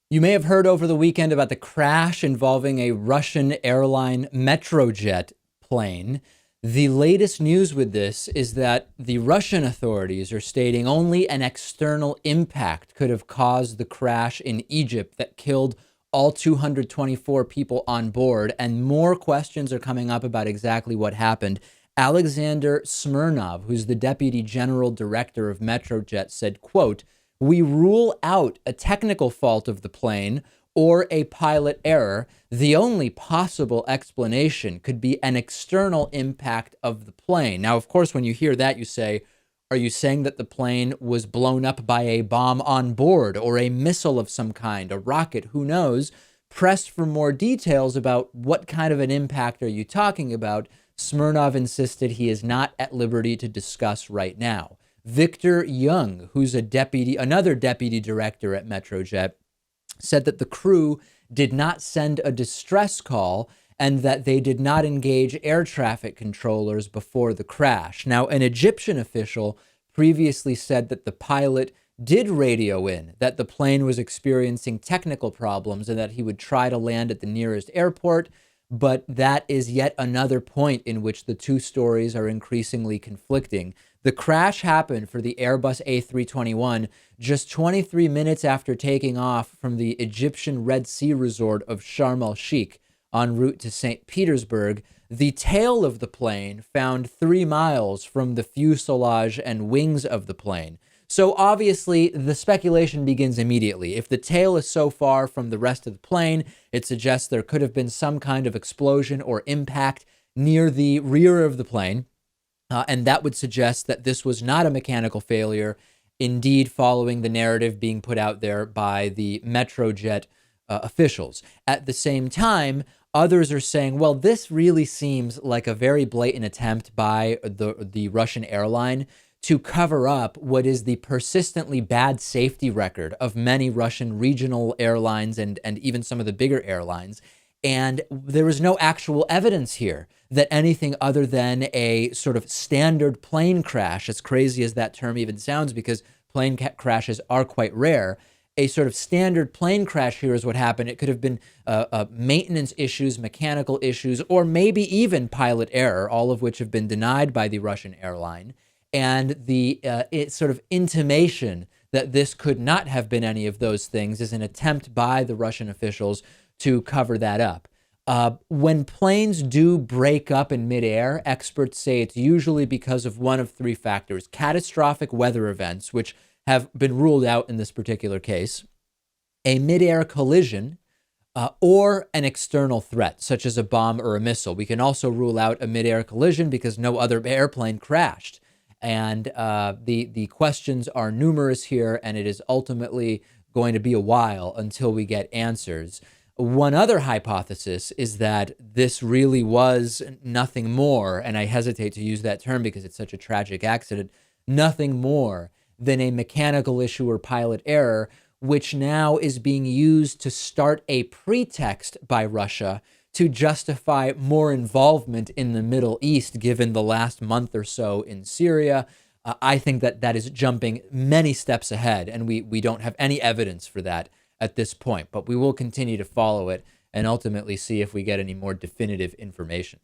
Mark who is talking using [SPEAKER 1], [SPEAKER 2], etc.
[SPEAKER 1] You may have heard over the weekend about the crash involving a Russian airline MetroJet plane. The latest news with this is that the Russian authorities are stating only an external impact could have caused the crash in Egypt that killed all 224 people on board, and more questions are coming up about exactly what happened. Alexander Smirnov, who's the deputy general director of MetroJet, said, quote, "We rule out a technical fault of the plane or a pilot error. The only possible explanation could be an external impact of the plane." Now, of course, when you hear that, you say, are you saying that the plane was blown up by a bomb on board or a missile of some kind, a rocket? Who knows? Pressed for more details about what kind of an impact are you talking about, Smirnov insisted he is not at liberty to discuss right now. Victor Young, who's another deputy director at MetroJet, said that the crew did not send a distress call and that they did not engage air traffic controllers before the crash. Now, an Egyptian official previously said that the pilot did radio in that the plane was experiencing technical problems and that he would try to land at the nearest airport. But that is yet another point in which the two stories are increasingly conflicting. The crash happened for the Airbus A321 just 23 minutes after taking off from the Egyptian Red Sea resort of Sharm el-Sheikh en route to St. Petersburg. The tail of the plane found 3 miles from the fuselage and wings of the plane. So obviously, the speculation begins immediately. If the tail is so far from the rest of the plane, it suggests there could have been some kind of explosion or impact near the rear of the plane. And that would suggest that this was not a mechanical failure, indeed following the narrative being put out there by the MetroJet officials. At the same time, others are saying, well, this really seems like a very blatant attempt by the Russian airline to cover up what is the persistently bad safety record of many Russian regional airlines and even some of the bigger airlines. And there is no actual evidence here that anything other than a sort of standard plane crash, as crazy as that term even sounds, because plane crashes are quite rare, a sort of standard plane crash here is what happened. It could have been maintenance issues, mechanical issues, or maybe even pilot error, all of which have been denied by the Russian airline. And the sort of intimation that this could not have been any of those things is an attempt by the Russian officials to cover that up. When planes do break up in midair, experts say it's usually because of one of 3 factors: catastrophic weather events, which have been ruled out in this particular case, a midair collision, or an external threat, such as a bomb or a missile. We can also rule out a midair collision because no other airplane crashed. And the questions are numerous here, and it is ultimately going to be a while until we get answers. One other hypothesis is that this really was nothing more, and I hesitate to use that term because it's such a tragic accident, nothing more than a mechanical issue or pilot error, which now is being used to start a pretext by Russia to justify more involvement in the Middle East, given the last month or so in Syria. I think that is jumping many steps ahead, and we don't have any evidence for that at this point. But we will continue to follow it and ultimately see if we get any more definitive information.